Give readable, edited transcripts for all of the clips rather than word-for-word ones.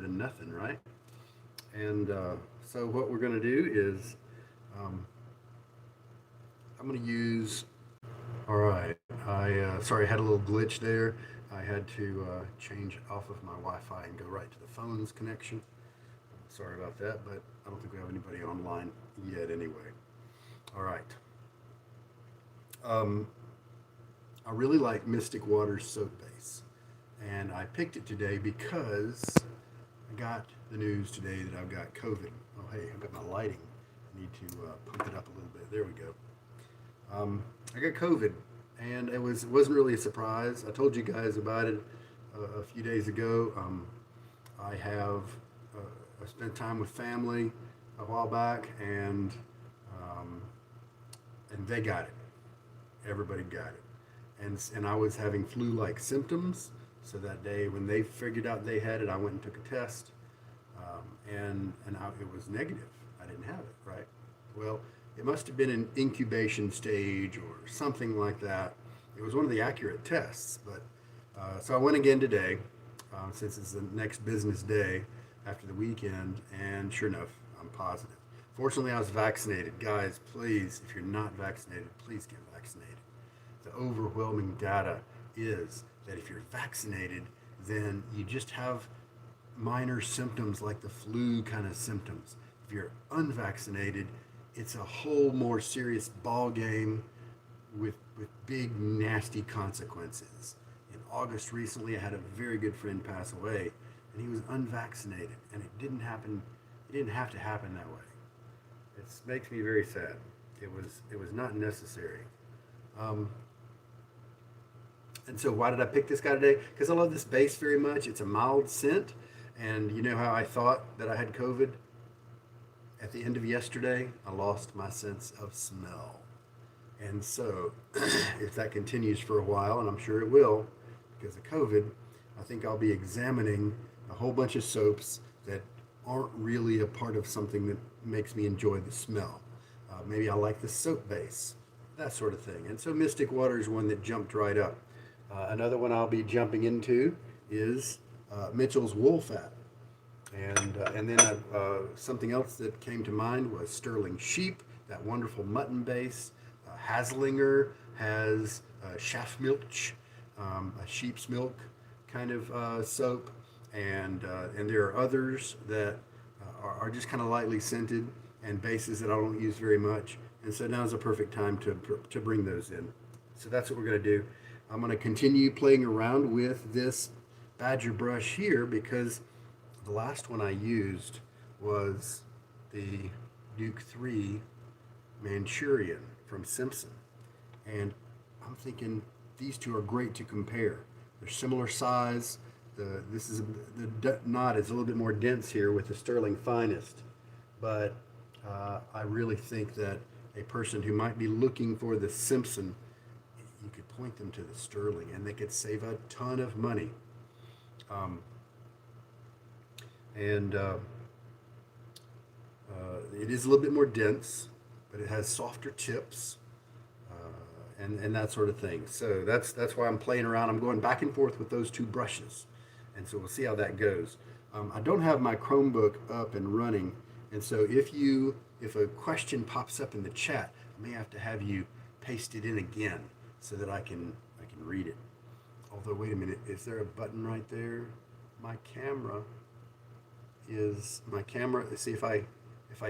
than nothing, right? And so what we're going to do is um, I'm going to use. All right, sorry, I had a little glitch there. I had to change off of my Wi-Fi and go right to the phone's connection. Sorry about that, but I don't think we have anybody online yet anyway. All right. Um, I really like Mystic Water's soap base, and I picked it today because I got the news today that I've got COVID. Oh, hey, I've got my lighting. I need to pump it up a little bit. There we go. I got COVID, and it wasn't really a surprise. I told you guys about it a few days ago. I have I spent time with family a while back, um, and they got it. Everybody got it, and I was having flu-like symptoms. So that day, when they figured out they had it, I went and took a test, it was negative. I didn't have it. Right. Well, it must have been an incubation stage or something like that. It was one of the accurate tests, but so I went again today, since it's the next business day after the weekend, and sure enough, I'm positive. Fortunately, I was vaccinated. Guys, please, if you're not vaccinated, please get vaccinated. The overwhelming data is that if you're vaccinated, then you just have minor symptoms like the flu kind of symptoms. If you're unvaccinated, it's a whole more serious ball game with big nasty consequences. In August recently, I had a very good friend pass away, and he was unvaccinated, and it didn't happen. It didn't have to happen that way. It makes me very sad. It was not necessary. Um, and so why did I pick this guy today? Because I love this base very much. It's a mild scent, and you know how I thought that I had COVID? At the end of yesterday, I lost my sense of smell. And so, if that continues for a while, and I'm sure it will because of COVID, I think I'll be examining a whole bunch of soaps that aren't really a part of something that makes me enjoy the smell. Maybe I like the soap base, that sort of thing. And so, Mystic Water is one that jumped right up. Another one I'll be jumping into is Mitchell's Wool Fat. And then something else that came to mind was Stirling Sheep, that wonderful mutton base. Haslinger has Schafmilch, a sheep's milk kind of soap, and there are others that are just kind of lightly scented and bases that I don't use very much. And so now is a perfect time to bring those in. So that's what we're going to do. I'm going to continue playing around with this Badger brush here because the last one I used was the Duke 3 Manchurian from Simpson. And I'm thinking these two are great to compare. They're similar size. The knot is a little bit more dense here with the Stirling Finest. But I really think that a person who might be looking for the Simpson, you could point them to the Stirling and they could save a ton of money. Um, and It is a little bit more dense, but it has softer tips, and that sort of thing. So that's why I'm playing around. I'm going back and forth with those two brushes, and so we'll see how that goes. I don't have my Chromebook up and running, and so if a question pops up in the chat, I may have you paste it in again so that I can read it. Although wait a minute, is there a button right there? My camera. See if I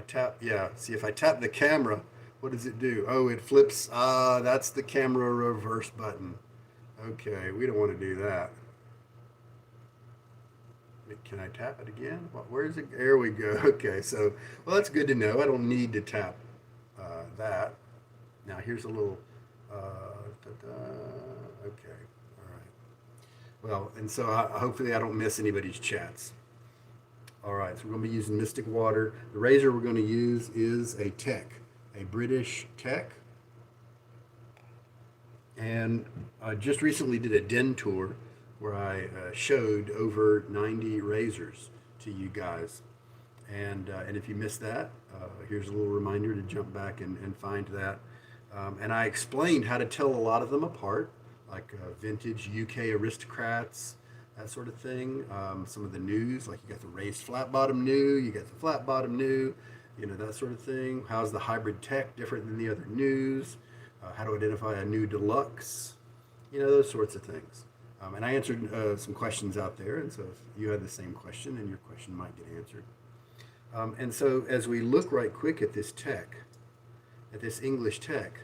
tap. Yeah, see if I tap the camera, what does it do? Oh, it flips. That's the camera reverse button. Okay, we don't want to do that. Can I tap it again? Where is it? There we go. Okay, so, well, that's good to know. I don't need to tap that. Now, here's a little, okay, all right. Well, and so hopefully I don't miss anybody's chats. All right, so we're going to be using Mystic Water. The razor we're going to use is a British Tech. And I just recently did a den tour where I showed over 90 razors to you guys. And if you missed that, here's a little reminder to jump back and find that. And I explained how to tell a lot of them apart, like vintage UK aristocrats, that sort of thing. Some of the news, like you got the raised flat bottom new, you got the flat bottom new, that sort of thing. How's the hybrid tech different than the other news? How to identify a new deluxe, those sorts of things. And I answered some questions out there, and so if you had the same question, then your question might get answered. And so as we look right quick at this tech, at this English tech,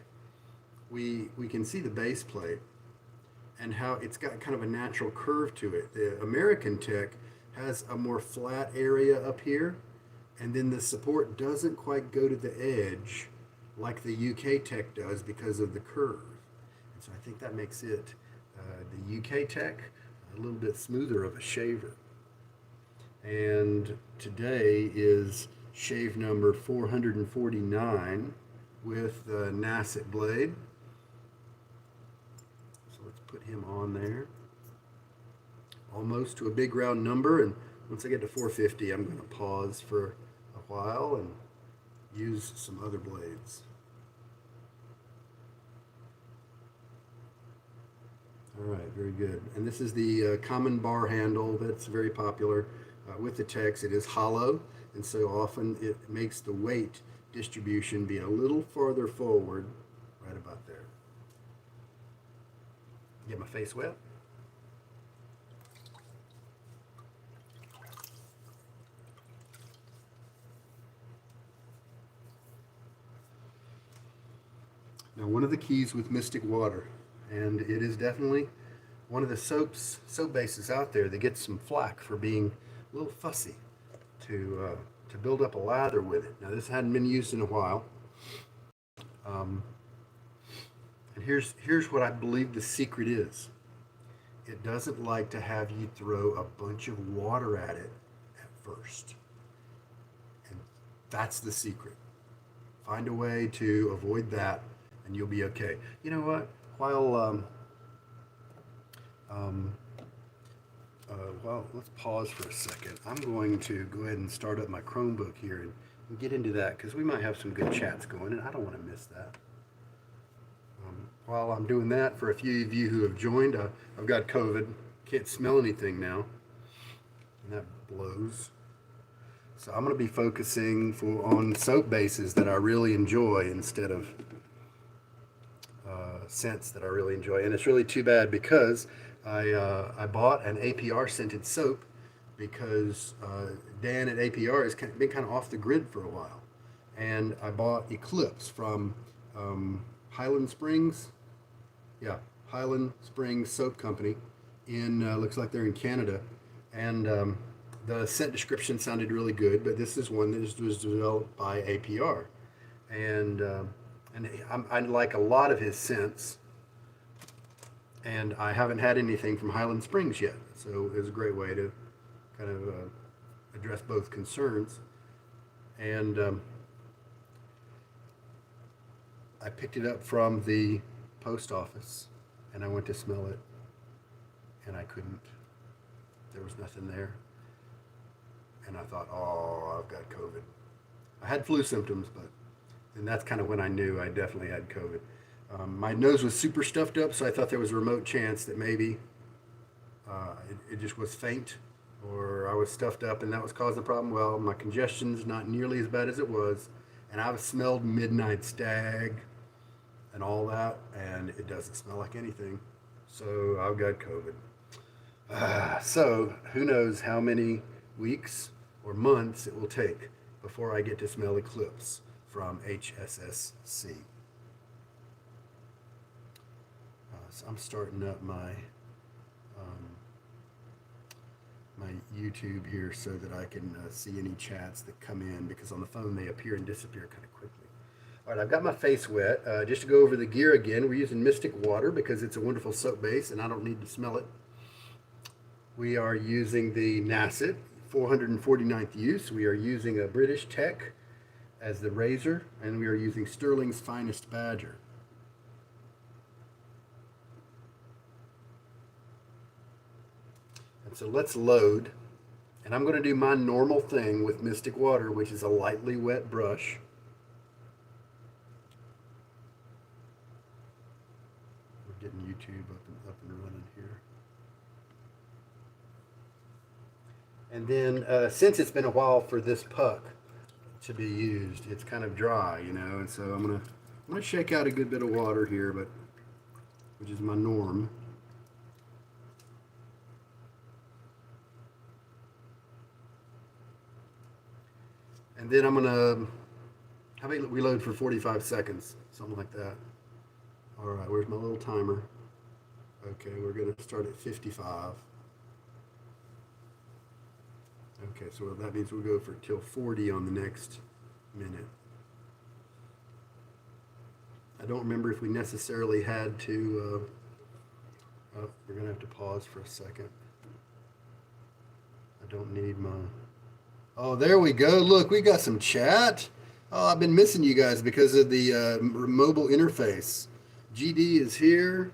we can see the base plate and how it's got kind of a natural curve to it. The American tech has a more flat area up here, and then the support doesn't quite go to the edge like the UK tech does because of the curve. And so I think that makes it, the UK tech, a little bit smoother of a shaver. And today is shave number 449 with the Nacet blade. So let's put him on there. Almost to a big round number, and once I get to 450, I'm going to pause for a while and use some other blades. All right, very good. And this is the common bar handle that's very popular with the techs. It is hollow, and so often it makes the weight distribution be a little farther forward, right about there. Get my face wet. Now, one of the keys with Mystic Water, and it is definitely one of the soap bases out there that gets some flack for being a little fussy to build up a lather with it. Now, this hadn't been used in a while. And here's what I believe the secret is. It doesn't like to have you throw a bunch of water at it at first. And that's the secret. Find a way to avoid that, and you'll be okay. You know what? While let's pause for a second. I'm going to go ahead and start up my Chromebook here and get into that, because we might have some good chats going, and I don't want to miss that. While I'm doing that, for a few of you who have joined, I've got COVID. Can't smell anything now, and that blows. So I'm going to be focusing on soap bases that I really enjoy instead of scents that I really enjoy. And it's really too bad, because I bought an APR scented soap because Dan at APR has been kind of off the grid for a while. And I bought Eclipse from Highland Springs. Yeah, Highland Springs Soap Company. Looks like they're in Canada. And the scent description sounded really good, but this is one that was developed by APR. And I like a lot of his scents, and I haven't had anything from Highland Springs yet, so it was a great way to kind of address both concerns. And I picked it up from the post office, and I went to smell it, and I couldn't. There was nothing there, and I thought, oh, I've got COVID. I had flu symptoms, but and that's kind of when I knew I definitely had COVID. My nose was super stuffed up, so I thought there was a remote chance that maybe it just was faint, or I was stuffed up and that was causing the problem. Well, my congestion's not nearly as bad as it was, and I've smelled Midnight Stag and all that, and it doesn't smell like anything. So I've got COVID. So who knows how many weeks or months it will take before I get to smell Eclipse from HSSC. So I'm starting up my my YouTube here so that I can see any chats that come in, because on the phone they appear and disappear kind of quickly. All right, I've got my face wet. Just to go over the gear again, we're using Mystic Water because it's a wonderful soap base and I don't need to smell it. We are using the Nacet 449th use. We are using a British Tech as the razor, and we are using Stirling's Finest Badger. And so let's load, and I'm going to do my normal thing with Mystic Water, which is a lightly wet brush. We're getting YouTube up and running here. And then since it's been a while for this puck to be used, it's kind of dry, you know, and so I'm gonna shake out a good bit of water here, but which is my norm. And then I'm gonna, how about we load for 45 seconds, something like that. All right, where's my little timer? Okay, we're gonna start at 55. Okay, so that means we'll go for till 40 on the next minute. I don't remember if we necessarily had to, oh, we're gonna have to pause for a second. I don't need my, oh, there we go. Look, we got some chat. Oh, I've been missing you guys because of the mobile interface. GD is here.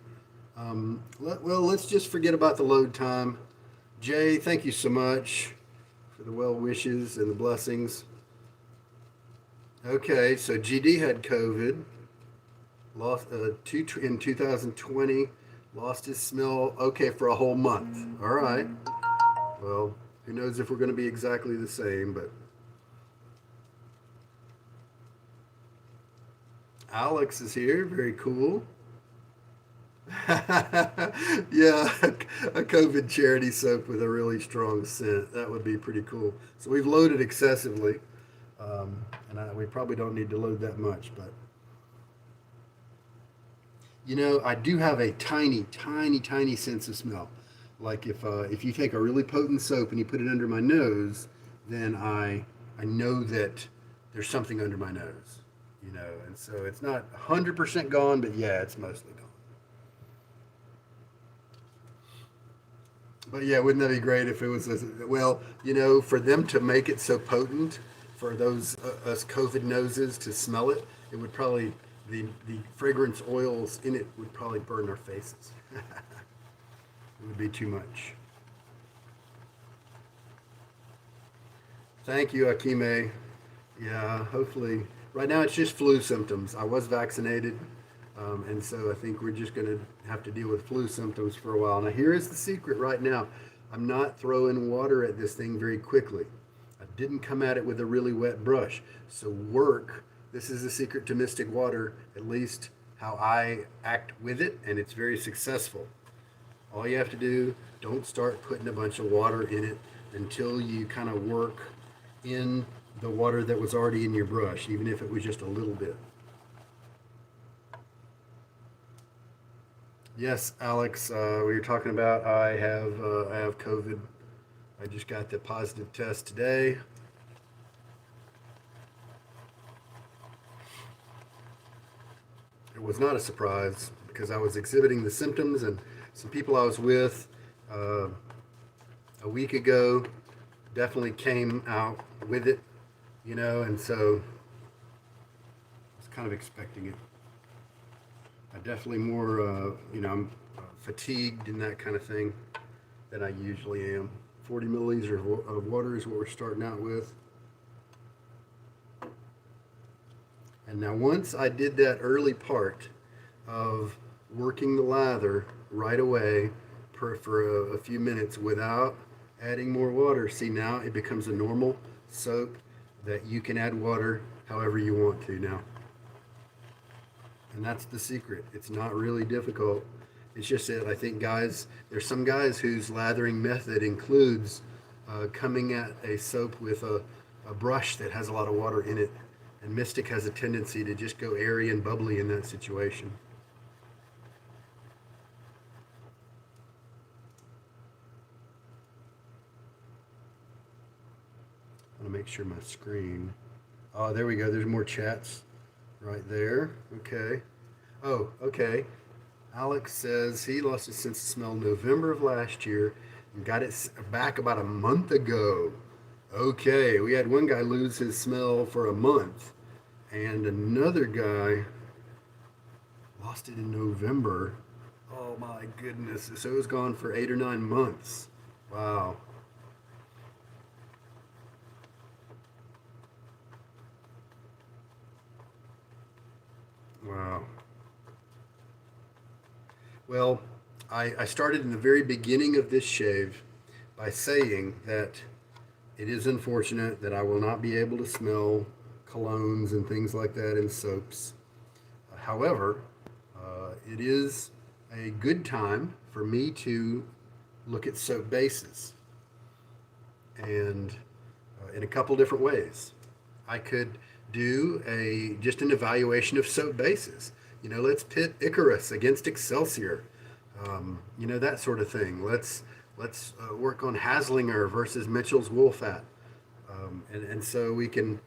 Well, let's just forget about the load time. Jay, thank you so much for the well wishes and the blessings. Okay, so GD had COVID, lost in 2020, lost his smell. Okay, for a whole month. All right. Well, who knows if we're going to be exactly the same, but Alex is here. Very cool. Yeah, a COVID charity soap with a really strong scent. That would be pretty cool. So we've loaded excessively, and we probably don't need to load that much. But you know, I do have a tiny, tiny, tiny sense of smell. Like if you take a really potent soap and you put it under my nose, then I know that there's something under my nose. You know, and so it's not 100% gone, but yeah, it's mostly gone. But yeah, wouldn't that be great if it was, well, you know, for them to make it so potent, for those us COVID noses to smell it, it would probably, the fragrance oils in it would probably burn our faces. It would be too much. Thank you, Akime. Yeah, hopefully. Right now it's just flu symptoms. I was vaccinated, and so I think we're just going to have to deal with flu symptoms for a while. Now, here is the secret right now. I'm not throwing water at this thing very quickly. I didn't come at it with a really wet brush. So work, this is the secret to Mystic Water, at least how I act with it, and it's very successful. All you have to do, don't start putting a bunch of water in it until you kind of work in the water that was already in your brush, even if it was just a little bit. Yes, Alex, we were talking about I have COVID. I just got the positive test today. It was not a surprise because I was exhibiting the symptoms, and some people I was with uh, a week ago definitely came out with it, you know, and so I was kind of expecting it. I definitely more, you know, I'm fatigued and that kind of thing than I usually am. 40 milliliters of water is what we're starting out with. And now once I did that early part of working the lather right away for a few minutes without adding more water, see now it becomes a normal soap that you can add water however you want to now. And that's the secret. It's not really difficult. It's just that I think there's some guys whose lathering method includes coming at a soap with a brush that has a lot of water in it. And Mystic has a tendency to just go airy and bubbly in that situation. I want to make sure my screen. Oh, there we go. There's more chats right there. Okay. Oh, okay. Alex says he lost his sense of smell November of last year and got it back about a month ago. Okay, we had one guy lose his smell for a month, and another guy lost it in November. Oh my goodness. So it was gone for 8 or 9 months. Wow. Wow. Well, I started in the very beginning of this shave by saying that it is unfortunate that I will not be able to smell colognes and things like that in soaps. However, it is a good time for me to look at soap bases, and in a couple different ways. I could do just an evaluation of soap bases. Let's pit Icarus against Excelsior. That sort of thing. Let's work on Haslinger versus Mitchell's Wool Fat, and so we can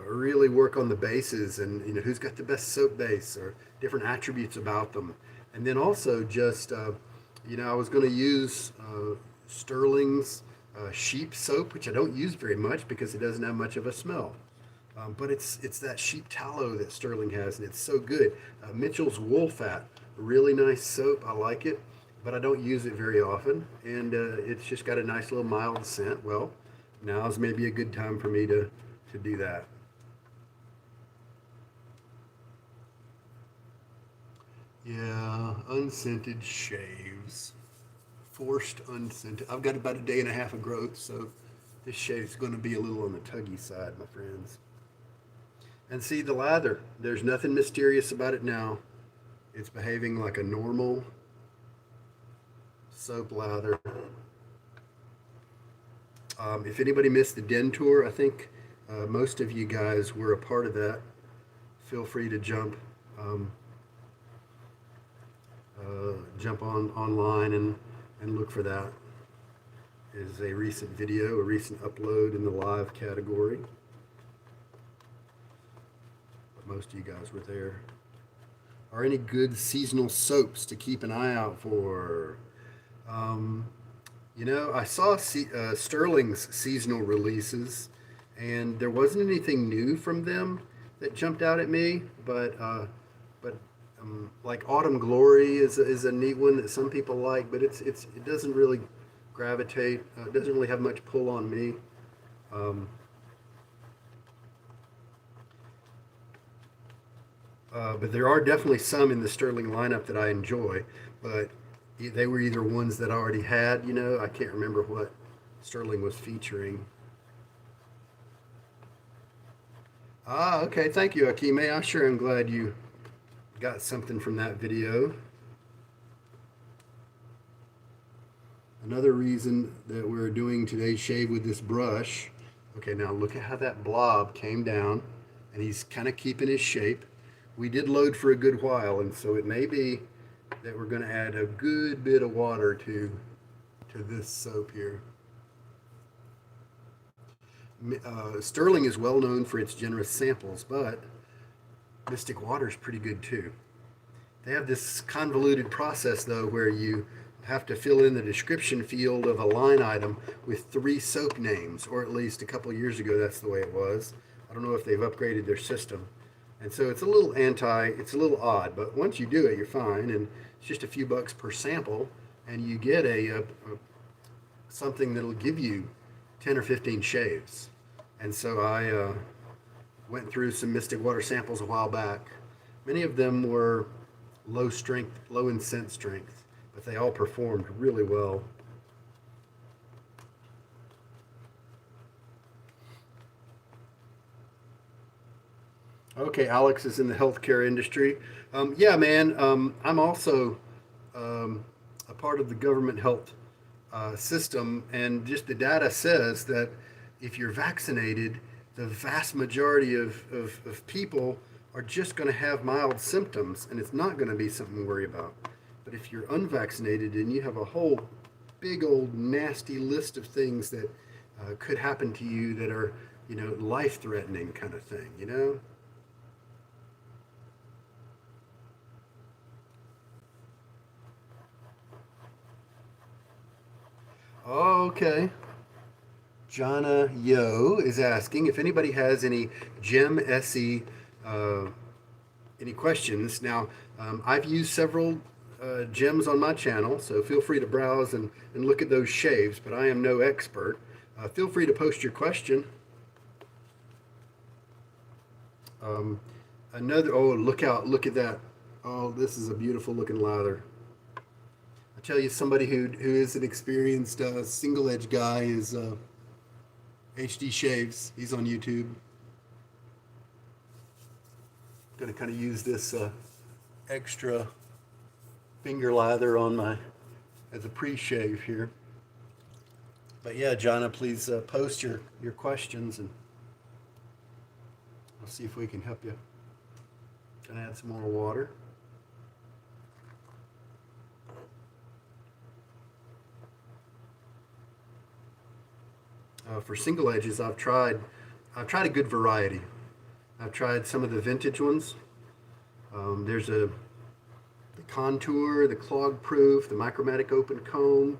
really work on the bases and who's got the best soap base or different attributes about them, and then also just I was going to use Stirling's sheep soap, which I don't use very much because it doesn't have much of a smell. But it's that sheep tallow that Stirling has, and it's so good. Mitchell's Wool Fat, really nice soap. I like it, but I don't use it very often, and it's just got a nice little mild scent. Well, now's maybe a good time for me to do that. Yeah, unscented shaves. Forced unscented. I've got about a day and a half of growth, so this shave's going to be a little on the tuggy side, my friends. And see, the lather, there's nothing mysterious about it now. It's behaving like a normal soap lather. If anybody missed the den tour, I think most of you guys were a part of that. Feel free to jump online and look for that. It is a recent video, a recent upload in the live category. But most of you guys were there. Are any good seasonal soaps to keep an eye out for? I saw Stirling's seasonal releases, and there wasn't anything new from them that jumped out at me, but like Autumn Glory is a neat one that some people like, but it doesn't really gravitate. It doesn't really have much pull on me. But there are definitely some in the Stirling lineup that I enjoy, but they were either ones that I already had. I can't remember what Stirling was featuring. Okay. Thank you, Akime. I sure am glad you got something from that video. Another reason that we're doing today's shave with this brush. Okay, now look at how that blob came down, and he's kind of keeping his shape. We did load for a good while, and so it may be that we're going to add a good bit of water to this soap here. Stirling is well known for its generous samples, but Mystic Water is pretty good too. They have this convoluted process though where you have to fill in the description field of a line item with 3 soap names, or at least a couple of years ago that's the way it was. I don't know if they've upgraded their system. And so it's a little it's a little odd, but once you do it, you're fine, and it's just a few bucks per sample, and you get something that'll give you 10 or 15 shaves. And so I went through some Mystic Water samples a while back. Many of them were low in scent strength, but they all performed really well. Okay, Alex is in the healthcare industry. Yeah, man, I'm also a part of the government health system, and just the data says that if you're vaccinated, the vast majority of people are just going to have mild symptoms, and it's not going to be something to worry about. But if you're unvaccinated and you have a whole big old nasty list of things that could happen to you that are, life-threatening kind of thing, Okay. Jana Yo is asking if anybody has any Gem SE, any questions. Now, I've used several gems on my channel, so feel free to browse and look at those shaves, but I am no expert. Feel free to post your question. Look at that. Oh, this is a beautiful looking lather. I tell you, somebody who is an experienced single edge guy is HD Shaves. He's on YouTube. Going to kind of use this extra finger lather on my as a pre-shave here. But yeah, Jonna, please post your questions and I'll see if we can help you. Gonna add some more water. For single edges, I've tried a good variety. I've tried some of the vintage ones. There's the Contour, the Clog Proof, the Micromatic Open Comb,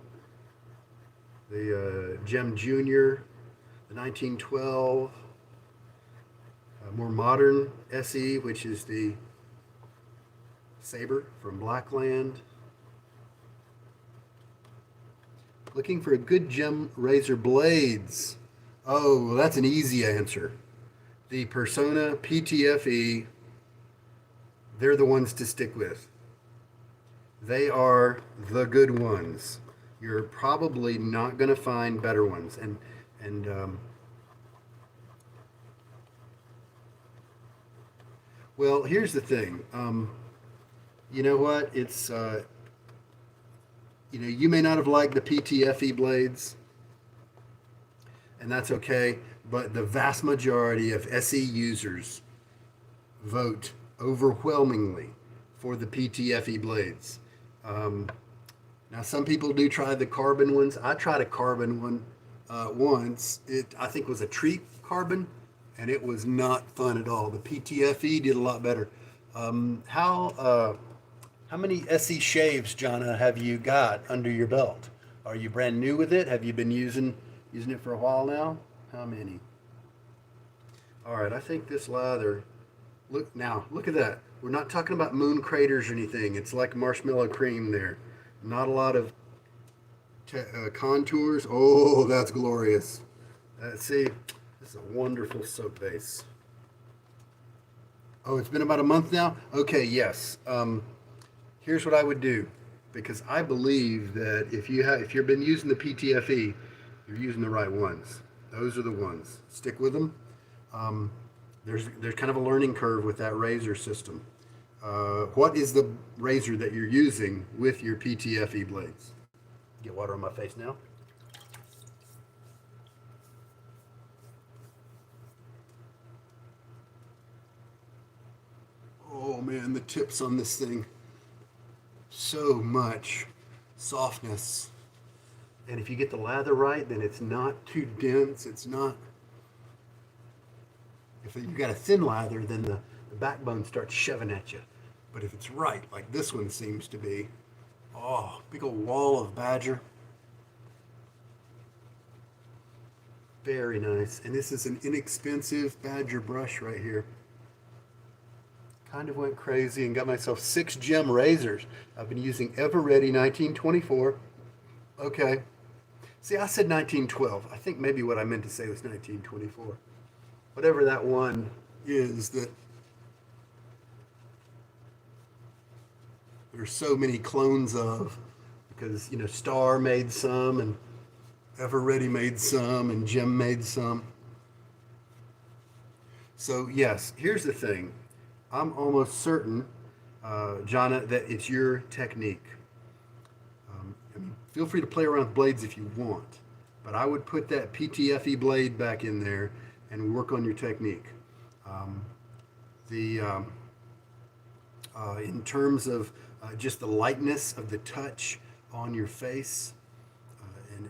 the Gem Junior, the 1912, more modern SE, which is the Sabre from Blackland. Looking for a good gem razor blades. Oh, well, that's an easy answer. The Persona PTFE, they're the ones to stick with. They are the good ones. You're probably not going to find better ones. Well, here's the thing. You know what? It's you may not have liked the PTFE blades, and that's okay, but the vast majority of SE users vote overwhelmingly for the PTFE blades. Now, some people do try the carbon ones. I tried a carbon one once. I think, was a treat carbon, and it was not fun at all. The PTFE did a lot better. How many SE shaves, Jonna, have you got under your belt? Are you brand new with it? Have you been using it for a while now? How many? All right, I think this lather, look at that. We're not talking about moon craters or anything. It's like marshmallow cream there. Not a lot of contours. Oh, that's glorious. See, this is a wonderful soap base. Oh, it's been about a month now? Okay, yes. Here's what I would do, because I believe that if you've been using the PTFE, you're using the right ones. Those are the ones. Stick with them. There's kind of a learning curve with that razor system. What is the razor that you're using with your PTFE blades? Get water on my face now. Oh man, the tips on this thing. So much softness. And if you get the lather right, then it's not too dense. If you've got a thin lather, then the backbone starts shoving at you. But if it's right, like this one seems to be, oh, big old wall of badger. Very nice. And this is an inexpensive badger brush right here. Kind of went crazy and got myself 6 gem razors. I've been using Everready 1924. Okay. See, I said 1912. I think maybe what I meant to say was 1924. Whatever that one is that there's so many clones of, because, Star made some and Everready made some and Gem made some. So yes, here's the thing. I'm almost certain, Jonna, that it's your technique. Feel free to play around with blades if you want, but I would put that PTFE blade back in there and work on your technique. In terms of just the lightness of the touch on your face,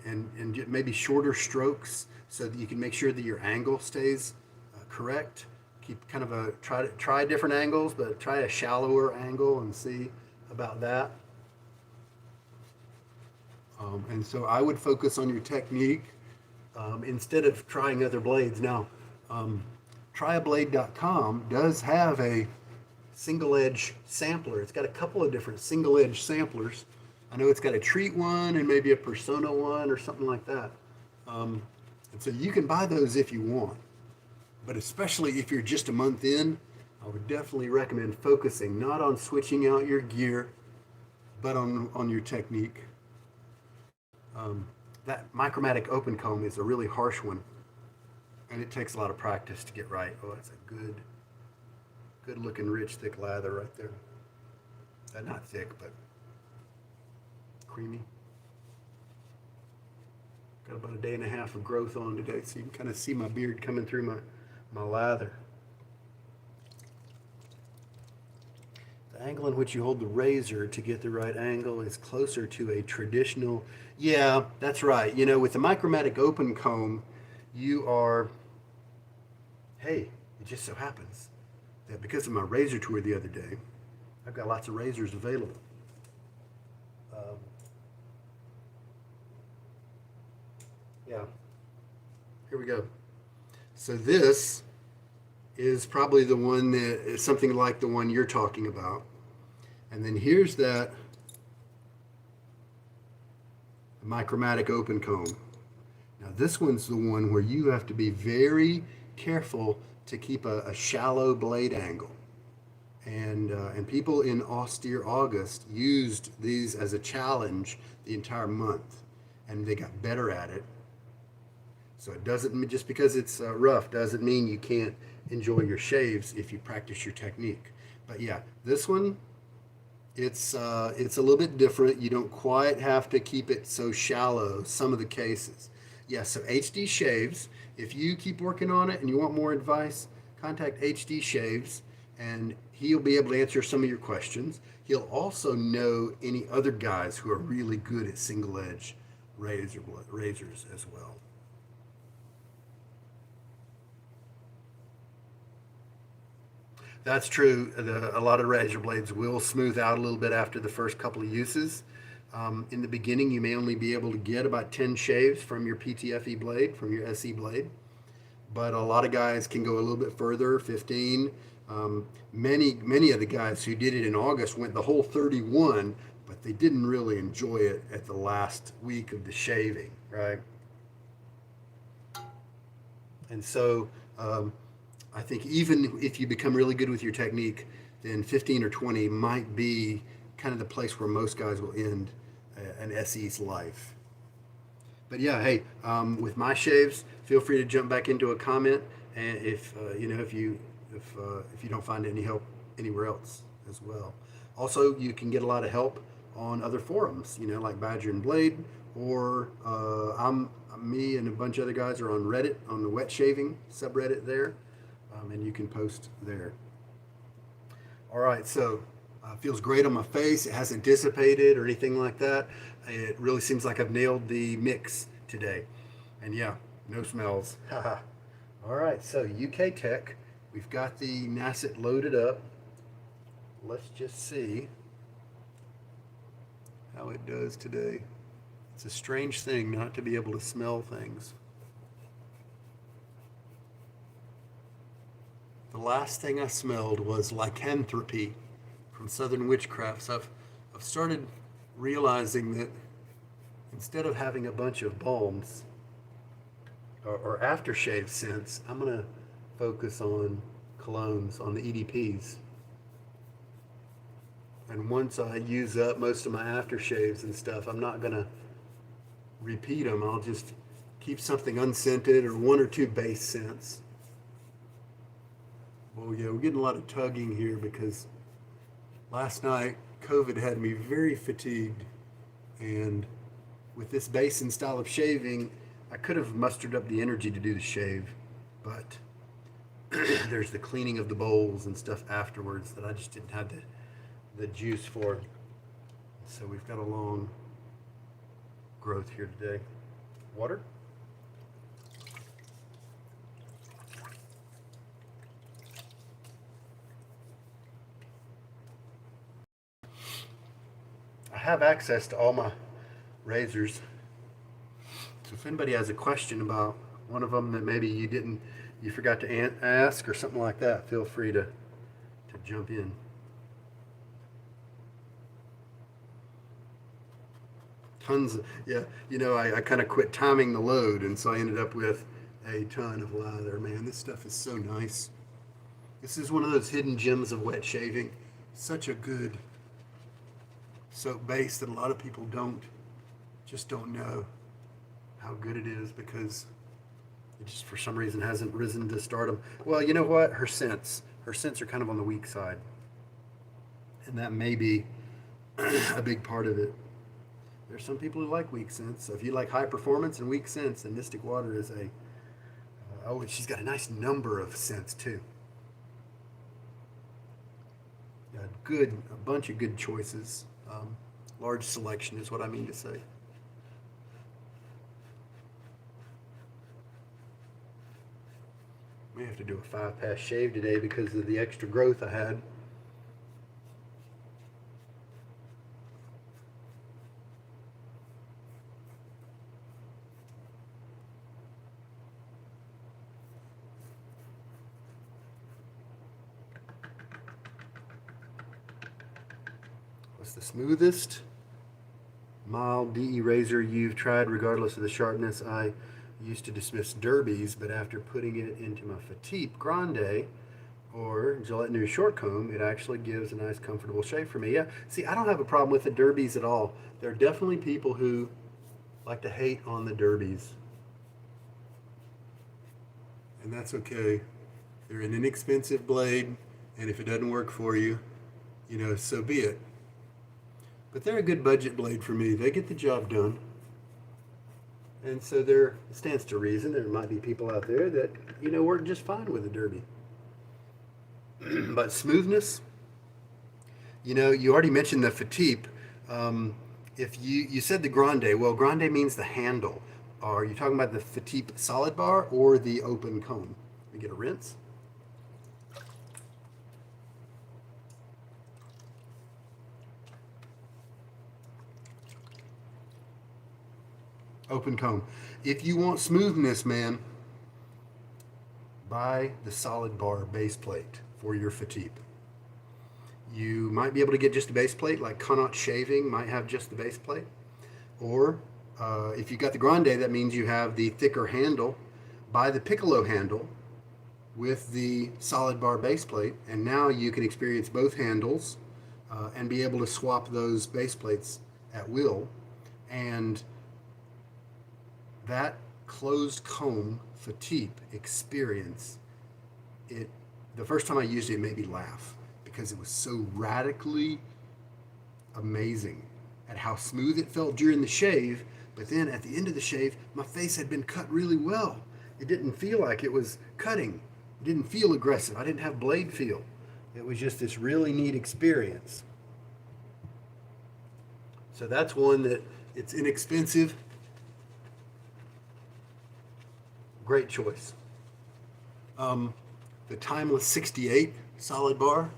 and maybe shorter strokes so that you can make sure that your angle stays correct. Keep kind of try different angles, but try a shallower angle and see about that. And so I would focus on your technique instead of trying other blades. Now, tryablade.com does have a single edge sampler. It's got a couple of different single edge samplers. I know it's got a treat one and maybe a Persona one or something like that. And so you can buy those if you want. But especially if you're just a month in, I would definitely recommend focusing not on switching out your gear, but on your technique. That Micromatic open comb is a really harsh one. And it takes a lot of practice to get right. Oh, that's a good looking, rich, thick lather right there. Not thick, but creamy. Got about a day and a half of growth on today, so you can kind of see my beard coming through my lather. The angle in which you hold the razor to get the right angle is closer to a traditional. Yeah, that's right. You know, with the Micromatic open comb, you are. Hey, it just so happens that because of my razor tour the other day, I've got lots of razors available. Yeah, here we go. So this is probably the one that is something like the one you're talking about. And then here's that Micromatic open comb. Now this one's the one where you have to be very careful to keep a shallow blade angle. And people in austere August used these as a challenge the entire month, and they got better at it. So it doesn't, just because it's rough doesn't mean you can't enjoy your shaves if you practice your technique. But yeah, this one, it's a little bit different. You don't quite have to keep it so shallow, some of the cases. Yeah, so HD Shaves, if you keep working on it and you want more advice, contact HD Shaves, and he'll be able to answer some of your questions. He'll also know any other guys who are really good at single edge razors as well. That's true. A lot of razor blades will smooth out a little bit after the first couple of uses. In the beginning, you may only be able to get about 10 shaves from your PTFE blade, from your SE blade. But a lot of guys can go a little bit further, 15. Many of the guys who did it in August went the whole 31, but they didn't really enjoy it at the last week of the shaving, right? And so I think even if you become really good with your technique, then 15 or 20 might be kind of the place where most guys will end an SE's life. But yeah, hey, with my shaves, feel free to jump back into a comment, and if you don't find any help anywhere else as well. Also, you can get a lot of help on other forums, like Badger and Blade, or me and a bunch of other guys are on Reddit, on the wet shaving subreddit there, and you can post there. All right, so feels great on my face. It hasn't dissipated or anything like that. It really seems like I've nailed the mix today. And yeah, no smells. All right, so UK Tech. We've got the Nacet loaded up. Let's just see how it does today. It's a strange thing not to be able to smell things. The last thing I smelled was lycanthropy from Southern Witchcrafts. I've started realizing that instead of having a bunch of balms or aftershave scents, I'm going to focus on colognes, on the EDPs. And once I use up most of my aftershaves and stuff, I'm not going to repeat them. I'll just keep something unscented or one or two base scents. Well, yeah, we're getting a lot of tugging here because last night COVID had me very fatigued, and with this basin style of shaving, I could have mustered up the energy to do the shave, but there's the cleaning of the bowls and stuff afterwards that I just didn't have the juice for. So we've got a long growth here today. Water? I have access to all my razors. So if anybody has a question about one of them that maybe you forgot to ask or something like that, feel free to jump in. Tons of, yeah, I kind of quit timing the load, and so I ended up with a ton of lather. Man, this stuff is so nice. This is one of those hidden gems of wet shaving. Such a good soap base that a lot of people just don't know how good it is, because It just for some reason hasn't risen to stardom. Well, you know what? Her scents are kind of on the weak side, and that may be a big part of it. There's some people who like weak scents. So if you like high performance and weak scents, then Mystic Water is a. Oh, and she's got a nice number of scents too. A bunch of good choices. Large selection is what I mean to say. May have to do a 5-pass shave today because of the extra growth I had. What's the smoothest mild DE razor you've tried regardless of the sharpness? I used to dismiss derbies, but after putting it into my Fatip Grande or Gillette New Short Comb, it actually gives a nice comfortable shave for me. Yeah, see, I don't have a problem with the derbies at all. There are definitely people who like to hate on the derbies, and that's okay. They're an inexpensive blade, and if it doesn't work for you, so be it. But they're a good budget blade for me. They get the job done. And so there stands to reason there might be people out there that, work just fine with a derby. But smoothness, you already mentioned the Fatip. If you said the Grande, well, Grande means the handle. Are you talking about the Fatip solid bar or the open comb? We get a rinse. Open comb. If you want smoothness, man, buy the solid bar base plate for your Fatip. You might be able to get just a base plate, like Connaught Shaving might have just the base plate. Or if you got the Grande, that means you have the thicker handle. Buy the Piccolo handle with the solid bar base plate, and now you can experience both handles and be able to swap those base plates at will. And that closed comb Fatip experience, the first time I used it made me laugh because it was so radically amazing at how smooth it felt during the shave, but then at the end of the shave, my face had been cut really well. It didn't feel like it was cutting. It didn't feel aggressive. I didn't have blade feel. It was just this really neat experience. So that's one that it's inexpensive. Great choice. The Timeless 68 solid bar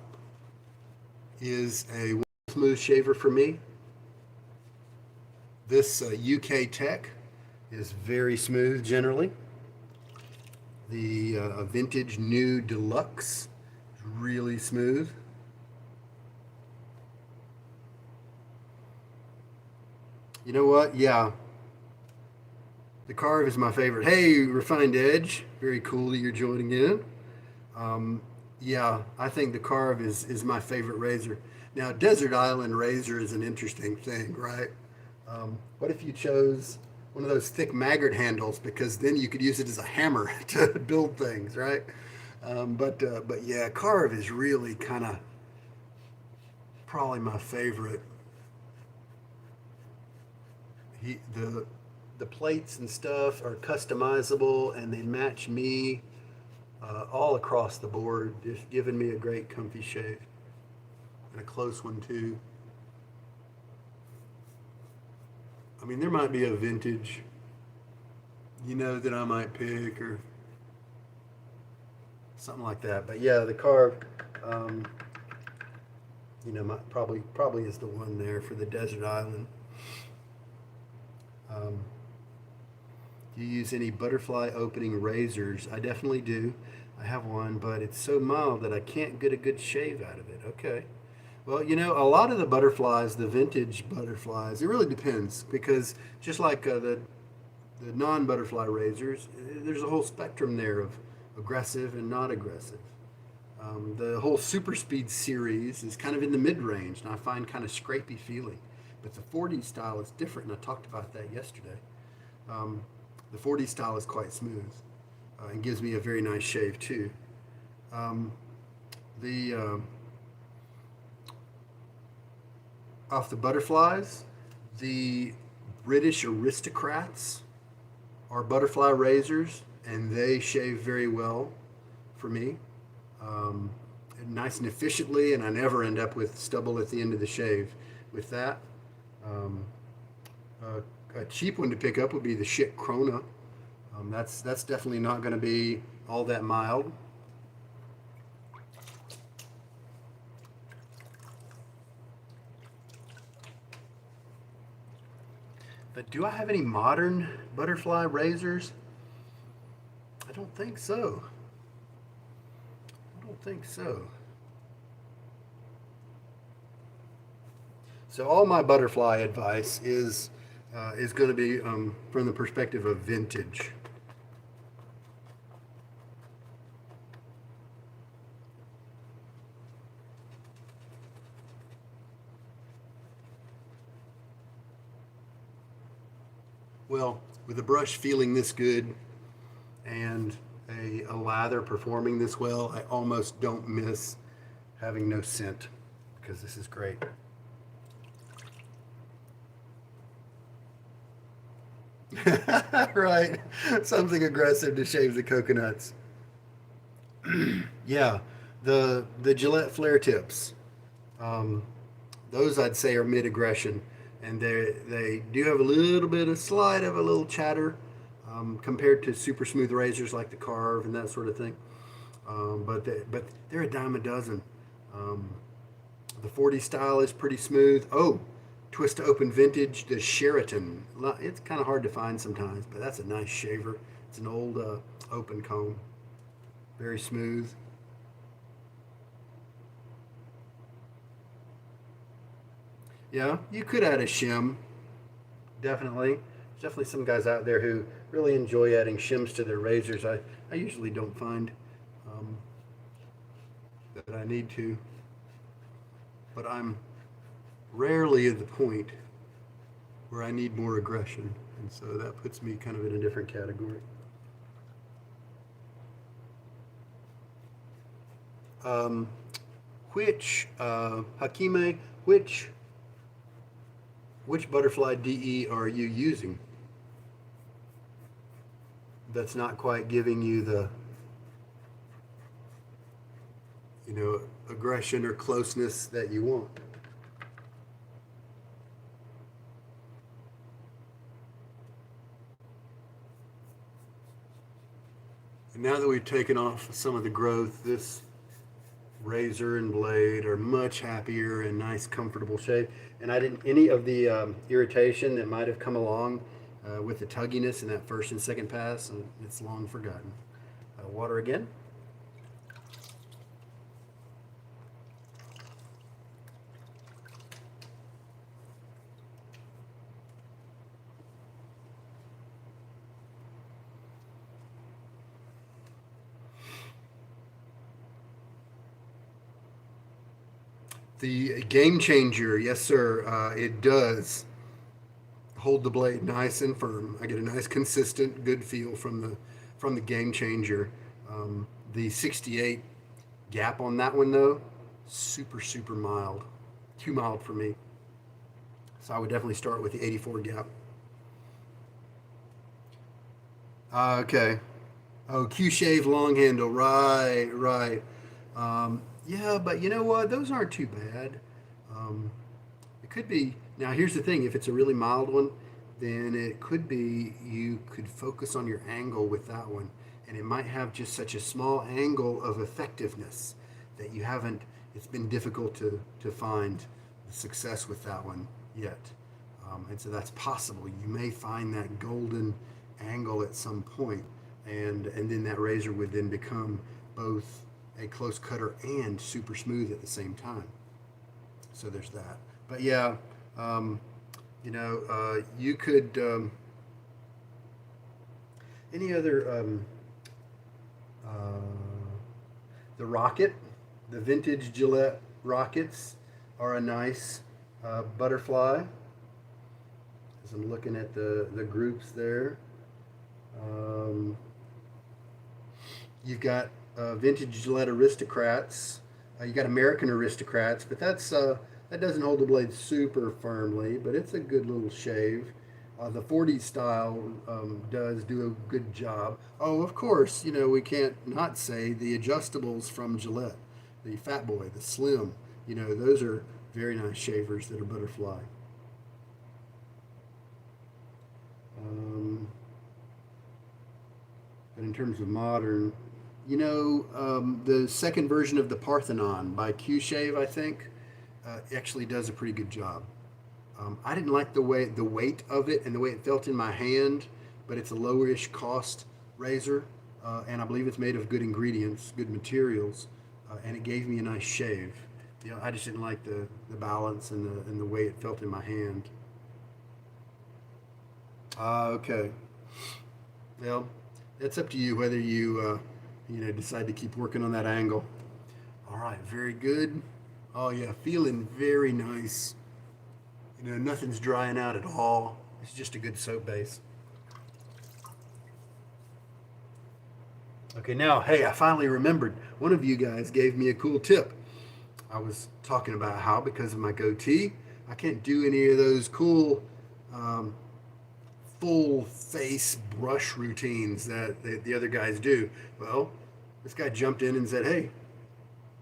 is a smooth shaver for me. This UK Tech is very smooth generally. The Vintage New Deluxe is really smooth. You know what? Yeah. The Carve is my favorite. Hey, Refined Edge. Very cool that you're joining in. Yeah, I think the Carve is my favorite razor. Now, Desert Island razor is an interesting thing, right? What if you chose one of those thick Maggard handles, because then you could use it as a hammer to build things, right? But yeah, Carve is really kind of probably my favorite. The plates and stuff are customizable and they match me all across the board, just giving me a great comfy shave and a close one too. I mean, there might be a vintage, that I might pick or something like that. But yeah, the Carve, probably is the one there for the Desert Island. Do you use any butterfly opening razors? I definitely do. I have one, but it's so mild that I can't get a good shave out of it. Okay. Well, a lot of the butterflies, the vintage butterflies, it really depends because just like the non-butterfly razors, there's a whole spectrum there of aggressive and not aggressive. The whole Super Speed series is kind of in the mid-range, and I find kind of scrapey feeling. But the 40 style is different, and I talked about that yesterday. The 40 style is quite smooth. and gives me a very nice shave too. Um, the Off the butterflies, the British aristocrats are butterfly razors, and they shave very well for me. Um, Nice and efficiently, and I never end up with stubble at the end of the shave with that. Um, a cheap one to pick up would be the Schick Krona. That's definitely not going to be all that mild. But do I have any modern butterfly razors? I don't think so. I don't think so. So all my butterfly advice is going to be from the perspective of vintage. Well, with a brush feeling this good and a lather performing this well, I almost don't miss having no scent because this is great. Right, something aggressive to shave the coconuts. Yeah, the Gillette flare tips. Um, those I'd say are mid aggression, and they do have a little bit of slight of a little chatter compared to super smooth razors like the Carve and that sort of thing. But they're a dime a dozen. Um, the 40 style is pretty smooth. Oh, twist to open vintage, the Sheraton. It's kind of hard to find sometimes, but that's a nice shaver. It's an old open comb, very smooth. Yeah, you could add a shim, definitely. There's definitely some guys out there who really enjoy adding shims to their razors. I usually don't find um, that I need to, but I'm rarely at the point where I need more aggression, and so that puts me kind of in a different category. Um, which Hakime, which butterfly DE are you using? That's not quite giving you the, aggression or closeness that you want. And now that we've taken off some of the growth, this razor and blade are much happier and nice, comfortable shave. And I didn't any of the irritation that might have come along with the tugginess in that first and second pass. And it's long forgotten. Water again. The game changer, yes, sir. It does hold the blade nice and firm. I get a nice, consistent, good feel from the game changer. The 68 gap on that one though, super super mild, too mild for me. So I would definitely start with the 84 gap. Okay. Oh, Q shave long handle. Right, right. Yeah, but you know what? Those aren't too bad. Um, it could be. Now, here's the thing: if it's a really mild one, then it could be you could focus on your angle with that one, and it might have just such a small angle of effectiveness that you haven't. It's been difficult to find success with that one yet, and so that's possible. You may find that golden angle at some point, and then that razor would then become both a close cutter and super smooth at the same time. So there's that. But yeah, um, you could any other uh, the Rocket, the vintage Gillette Rockets are a nice butterfly. As I'm looking at the groups there. Um, You've got vintage Gillette Aristocrats. You got American Aristocrats, but that doesn't hold the blade super firmly, but it's a good little shave. The 40s style does do a good job. Oh, of course, we can't not say the adjustables from Gillette, the Fat Boy, the Slim. Those are very nice shavers that are butterfly. But in terms of modern, the second version of the Parthenon by Q-Shave, I think, actually does a pretty good job. I didn't like the weight of it and the way it felt in my hand, but it's a lowish cost razor, and I believe it's made of good ingredients, good materials, and it gave me a nice shave. I just didn't like the balance and the way it felt in my hand. Okay. Well, it's up to you whether you decide to keep working on that angle. All right, very good. Oh yeah, feeling very nice. Nothing's drying out at all. It's just a good soap base. Okay, now, hey, I finally remembered. One of you guys gave me a cool tip. I was talking about how, because of my goatee, I can't do any of those cool full face brush routines that the other guys do. Well, this guy jumped in and said, hey,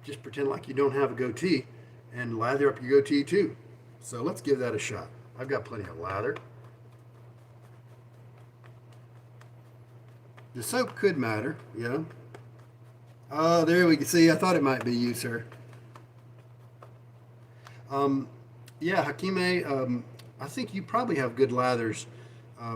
just pretend like you don't have a goatee and lather up your goatee too. So let's give that a shot. I've got plenty of lather. The soap could matter, Oh, there we can see. I thought it might be you, sir. Yeah, Hakime, I think you probably have good lathers,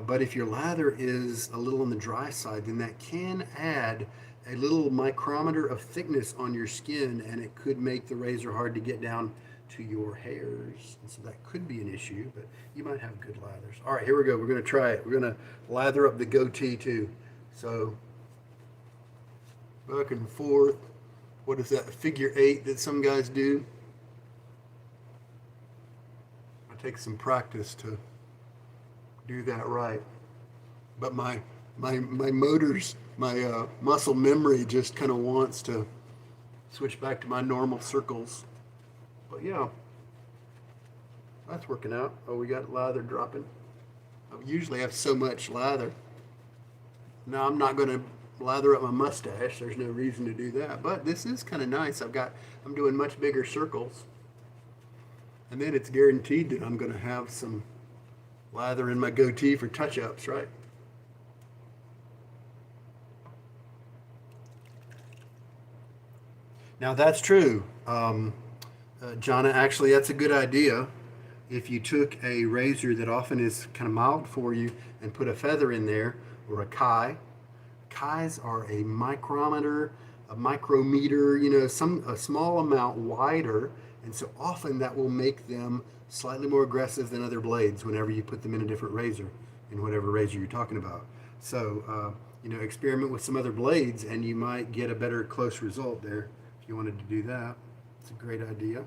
but if your lather is a little on the dry side, then that can add a little micrometer of thickness on your skin, and it could make the razor hard to get down to your hairs. And so that could be an issue, but you might have good lathers. All right, here we go. We're going to try it. We're going to lather up the goatee too. So back and forth. What is that, a figure 8 that some guys do? It takes some practice to do that right. But my motors, my muscle memory just kind of wants to switch back to my normal circles. But yeah, that's working out. Oh, we got lather dropping. I usually have so much lather. Now I'm not going to lather up my mustache. There's no reason to do that. But this is kind of nice. I'm doing much bigger circles. And then it's guaranteed that I'm going to have some lather in my goatee for touch-ups, right? Now that's true. Jonna, actually, that's a good idea. If you took a razor that often is kind of mild for you and put a feather in there, or a chi. Chis are a micrometer, a micrometer, a small amount wider, and so often that will make them slightly more aggressive than other blades whenever you put them in a different razor, in whatever razor you're talking about. So, experiment with some other blades and you might get a better close result there if you wanted to do that. It's a great idea.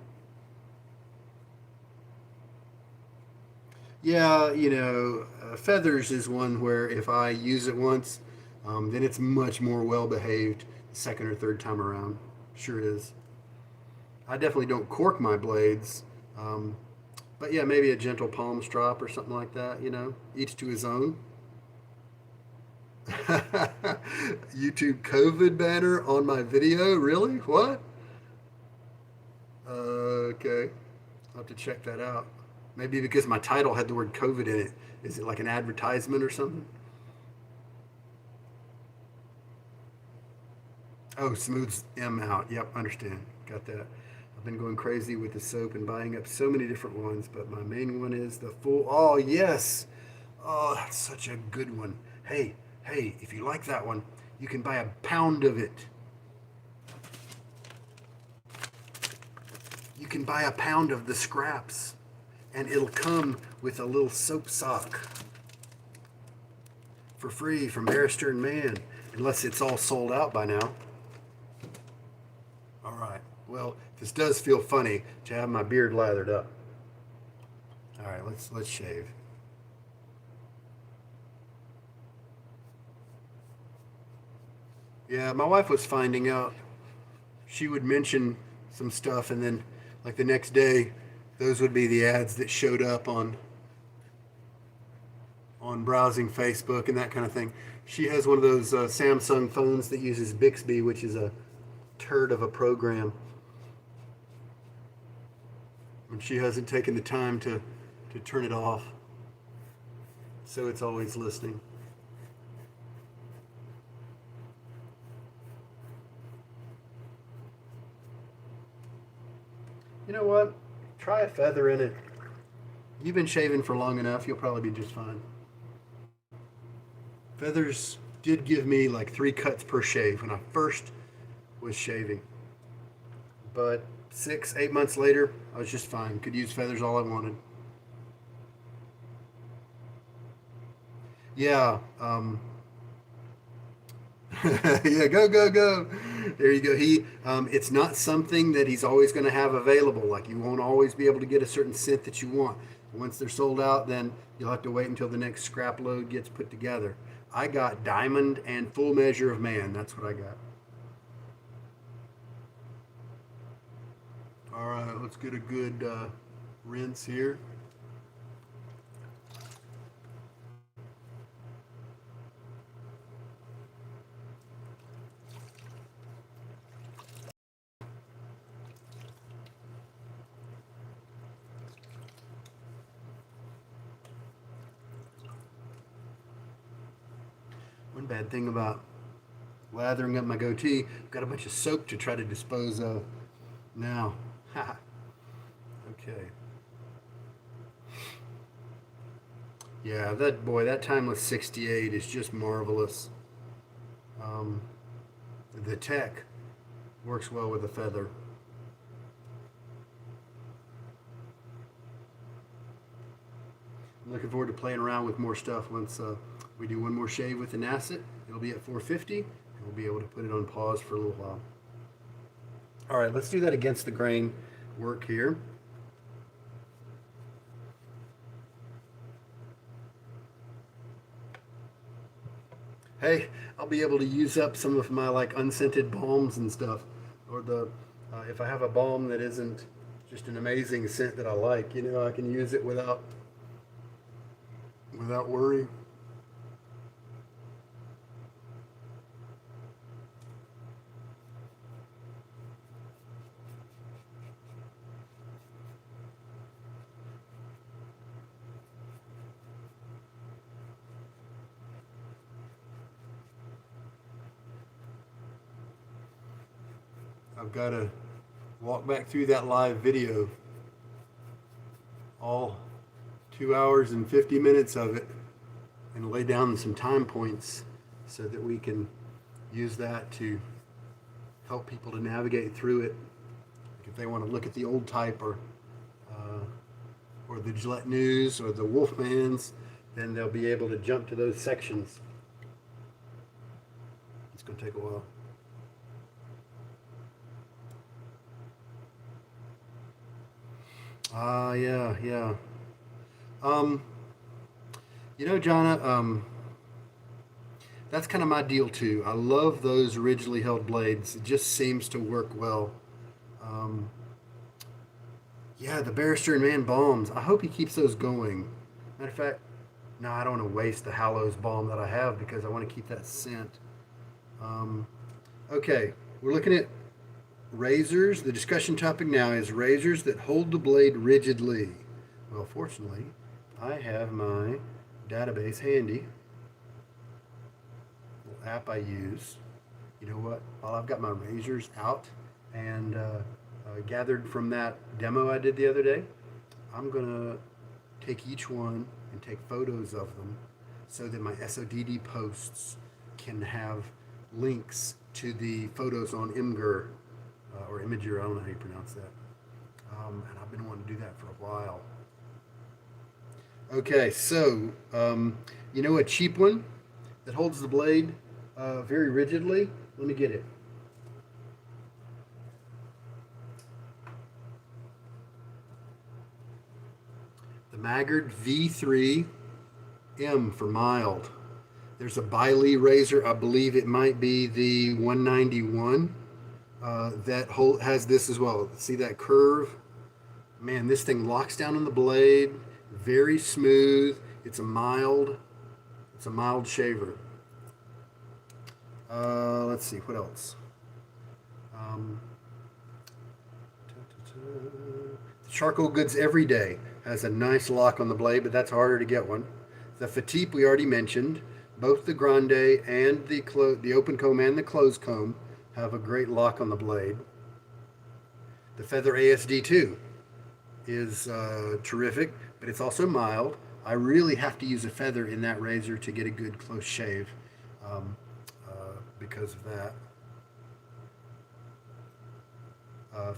Yeah, feathers is one where if I use it once, then it's much more well behaved the second or third time around. Sure is. I definitely don't cork my blades, but yeah, maybe a gentle palm strop or something like that, each to his own. YouTube COVID banner on my video? Really? What? Okay. I'll have to check that out. Maybe because my title had the word COVID in it. Is it like an advertisement or something? Oh, smooths M out. Yep, understand. Got that. I've been going crazy with the soap and buying up so many different ones, but my main one is the full. Oh, yes. Oh, that's such a good one. Hey, if you like that one, you can buy a pound of it. You can buy a pound of the scraps, and it'll come with a little soap sock for free from Bear Stearns Man, unless it's all sold out by now. All right. Well, this does feel funny to have my beard lathered up. All right, let's shave. Yeah, my wife was finding out. She would mention some stuff, and then, like the next day, those would be the ads that showed up on browsing Facebook and that kind of thing. She has one of those Samsung phones that uses Bixby, which is a turd of a program, and she hasn't taken the time to turn it off, so it's always listening. You know what? Try a feather in it. You've been shaving for long enough, you'll probably be just fine. Feathers did give me like 3 cuts per shave when I first was shaving. But 6, 8 months later, I was just fine. Could use feathers all I wanted. Yeah. Yeah, go, go, go. There you go. It's not something that he's always going to have available. Like you won't always be able to get a certain scent that you want. Once they're sold out, then you'll have to wait until the next scrap load gets put together. I got Diamond and Full Measure of Man. That's what I got. All right, let's get a good rinse here. One bad thing about lathering up my goatee, I've got a bunch of soap to try to dispose of now. Ha. Okay. Yeah, that timeless 68 is just marvelous. Um, the tech works well with a feather. I'm looking forward to playing around with more stuff once we do one more shave with the Nacet. It'll be at 450, and we'll be able to put it on pause for a little while. All right, let's do that against the grain work here. Hey, I'll be able to use up some of my like unscented balms and stuff, or the if I have a balm that isn't just an amazing scent that I like, I can use it without worry. I've got to walk back through that live video, all 2 hours and 50 minutes of it, and lay down some time points so that we can use that to help people to navigate through it. Like if they want to look at the old type or the Gillette News or the Wolfmans, then they'll be able to jump to those sections. It's going to take a while. Yeah, yeah. Um, Jonna, that's kind of my deal too. I love those ridgely held blades. It just seems to work well. Um, yeah, the Barrister and Man balms. I hope he keeps those going. Matter of fact, no, I don't want to waste the Hallows balm that I have because I want to keep that scent. Um, okay, we're looking at razors. The discussion topic now is razors that hold the blade rigidly. Well, fortunately, I have my database handy. Little app I use. You know what? While I've got my razors out and gathered from that demo I did the other day, I'm gonna take each one and take photos of them so that my SODD posts can have links to the photos on Imgur or Imager, I don't know how you pronounce that. And I've been wanting to do that for a while. Okay, so a cheap one that holds the blade very rigidly. Let me get it. The Maggard V3 M for mild. There's a Biley razor. I believe it might be the 191 that has this as well. See that curve? Man, this thing locks down on the blade. Very smooth. It's a mild shaver. Let's see, what else? Um, Charcoal Goods Every Day has a nice lock on the blade, but that's harder to get one. The Fatip we already mentioned. Both the Grande and the open comb and the closed comb have a great lock on the blade. The Feather ASD2 is terrific, but it's also mild. I really have to use a feather in that razor to get a good close shave because of that.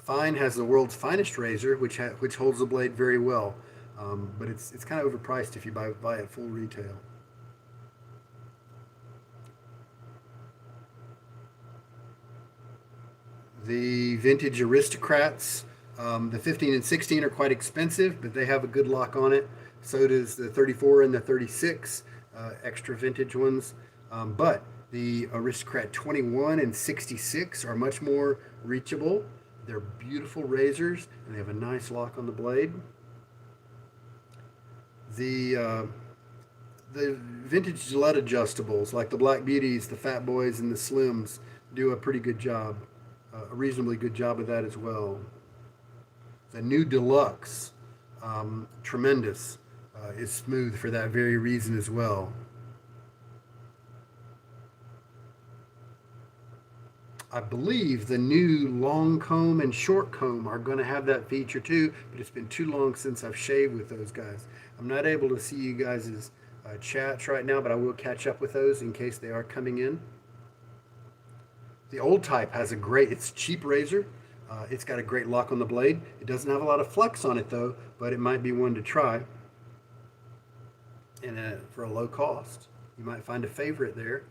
Fine has the world's finest razor, which holds the blade very well, but it's kind of overpriced if you buy it full retail. The vintage Aristocrats, the 15 and 16 are quite expensive, but they have a good lock on it. So does the 34 and the 36, extra vintage ones. But the Aristocrat 21 and 66 are much more reachable. They're beautiful razors, and they have a nice lock on the blade. The vintage Gillette adjustables, like the Black Beauties, the Fat Boys, and the Slims, do a pretty good job, a reasonably good job of that as well. The new Deluxe, tremendous, is smooth for that very reason as well. I believe the new long comb and short comb are going to have that feature too, but it's been too long since I've shaved with those guys. I'm not able to see you guys' chats right now, but I will catch up with those in case they are coming in. The old type has it's a cheap razor. It's got a great lock on the blade. It doesn't have a lot of flex on it though, but it might be one to try. And for a low cost, you might find a favorite there.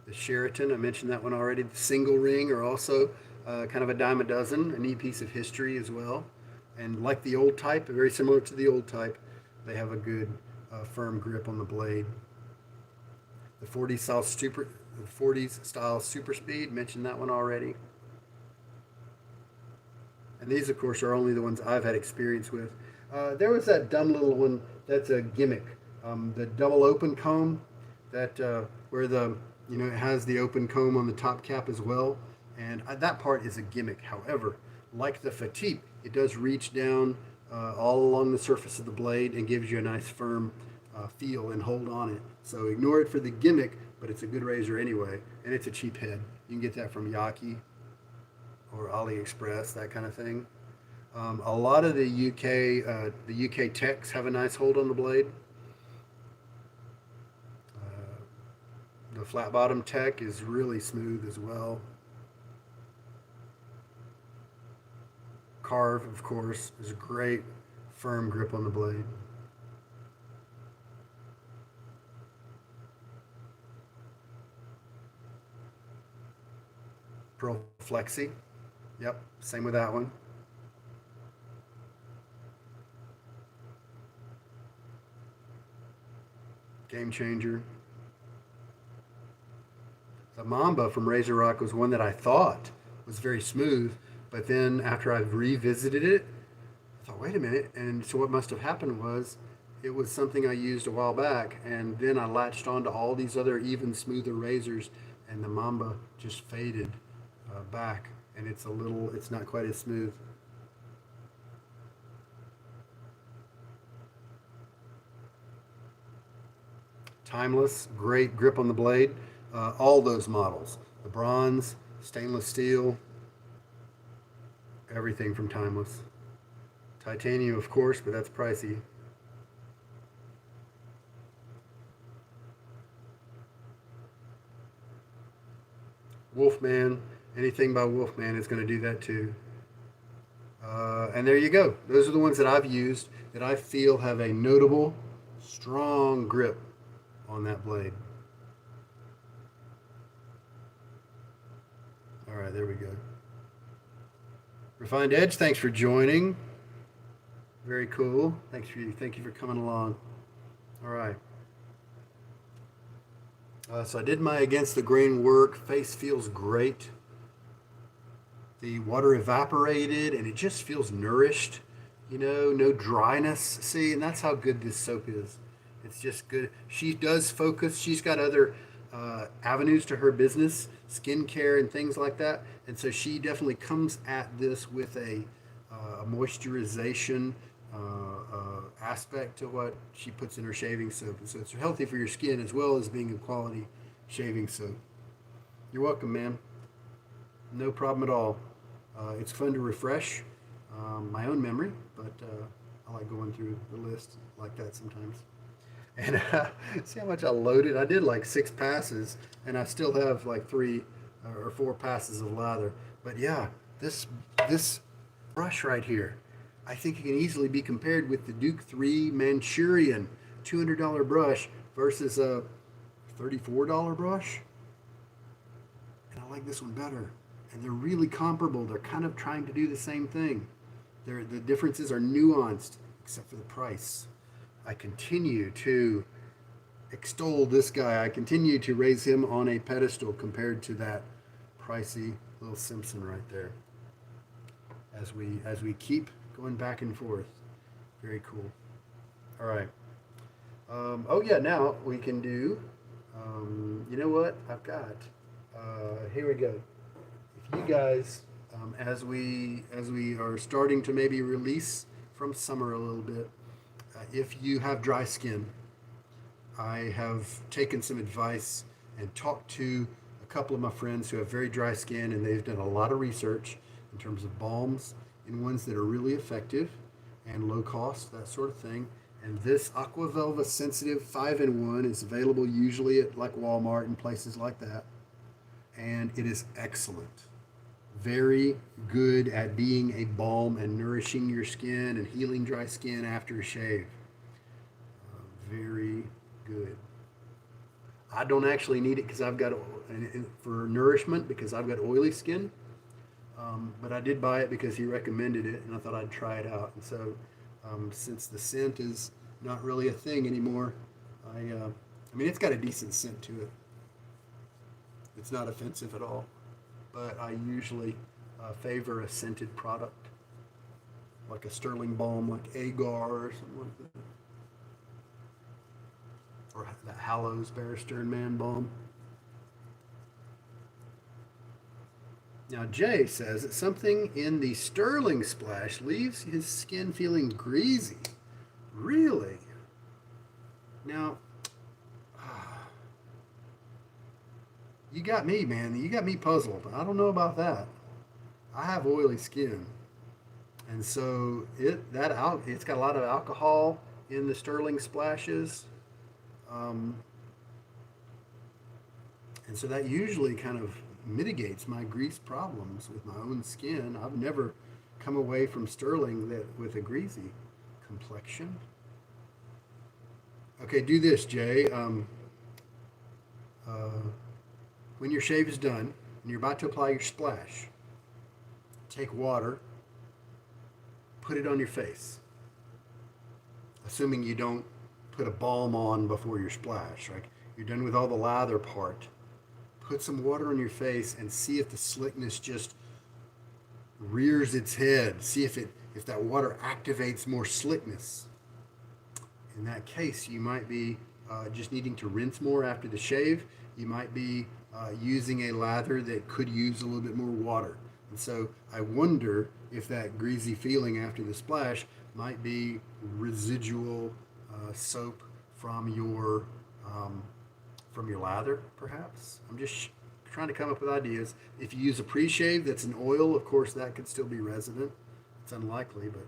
The Sheraton, I mentioned that one already. The single ring are also kind of a dime a dozen, a neat piece of history as well. And like the old type, very similar to the old type, they have a good firm grip on the blade. The 40s style Super Speed, mentioned that one already. And these, of course, are only the ones I've had experience with. There was that dumb little one that's a gimmick, the double open comb, that where it has the open comb on the top cap as well, and that part is a gimmick. However, like the Fatip, it does reach down all along the surface of the blade and gives you a nice firm feel and hold on it. So ignore it for the gimmick, but it's a good razor anyway, and it's a cheap head. You can get that from Yaki or AliExpress, that kind of thing. A lot of the UK techs have a nice hold on the blade. The flat bottom tech is really smooth as well. Carve, of course, is a great firm grip on the blade. Pearl Flexi, yep, same with that one. Game changer. The Mamba from Razor Rock was one that I thought was very smooth, but then after I've revisited it, I thought, wait a minute. And so what must have happened was it was something I used a while back, and then I latched on to all these other even smoother razors, and the Mamba just faded back, and it's not quite as smooth. Timeless, great grip on the blade. All those models, the bronze, stainless steel, everything from Timeless. Titanium, of course, but that's pricey. Wolfman, anything by Wolfman is going to do that too. And there you go. Those are the ones that I've used that I feel have a notable, strong grip on that blade. All right, there we go. Refined Edge, thanks for joining. Very cool. Thank you for coming along. All right. So I did my against the grain work. Face feels great. The water evaporated and it just feels nourished. No dryness. See, and that's how good this soap is. It's just good. She does focus. She's got other avenues to her business, skincare and things like that. And so she definitely comes at this with a moisturization aspect to what she puts in her shaving soap. And so it's healthy for your skin as well as being a quality shaving soap. You're welcome, man. No problem at all. It's fun to refresh my own memory, but I like going through the list like that sometimes. And see how much I loaded? I did like 6 passes, and I still have like 3 or 4 passes of lather. But yeah, this brush right here, I think it can easily be compared with the Duke 3 Manchurian $200 brush versus a $34 brush. And I like this one better. And they're really comparable. They're kind of trying to do the same thing. The differences are nuanced, except for the price. I continue to extol this guy. I continue to raise him on a pedestal compared to that pricey little Simpson right there. As we keep going back and forth. Very cool. All right. Oh yeah, now we can do. You know what? I've got. Here we go. If you guys, as we are starting to maybe release from summer a little bit, if you have dry skin, I have taken some advice and talked to a couple of my friends who have very dry skin, and they've done a lot of research in terms of balms and ones that are really effective and low cost, that sort of thing. And this Aqua Velva Sensitive 5-in-1 is available usually at like Walmart and places like that. And it is excellent. Very good at being a balm and nourishing your skin and healing dry skin after a shave. Very good. I don't actually need it because I've got for nourishment because I've got oily skin. But I did buy it because he recommended it, and I thought I'd try it out. And so, since the scent is not really a thing anymore, I mean, it's got a decent scent to it. It's not offensive at all. But I usually favor a scented product, like a Stirling balm, like Agar or something like that, or the Hallows Barrister and Man balm. Now Jay says that something in the Stirling splash leaves his skin feeling greasy. Really? Now, you got me, man. You got me puzzled. I don't know about that. I have oily skin, and so it's got a lot of alcohol in the Stirling splashes, and so that usually kind of mitigates my grease problems with my own skin. I've never come away from Stirling with a greasy complexion. Okay, do this, Jay. When your shave is done and you're about to apply your splash, take water, put it on your face. Assuming you don't put a balm on before your splash, right? You're done with all the lather part. Put some water on your face and see if the slickness just rears its head. See if that water activates more slickness. In that case, you might be just needing to rinse more after the shave. You might be using a lather that could use a little bit more water. And so I wonder if that greasy feeling after the splash might be residual soap from your lather, perhaps. I'm just trying to come up with ideas. If you use a pre-shave that's an oil, of course, that could still be resident. It's unlikely, but...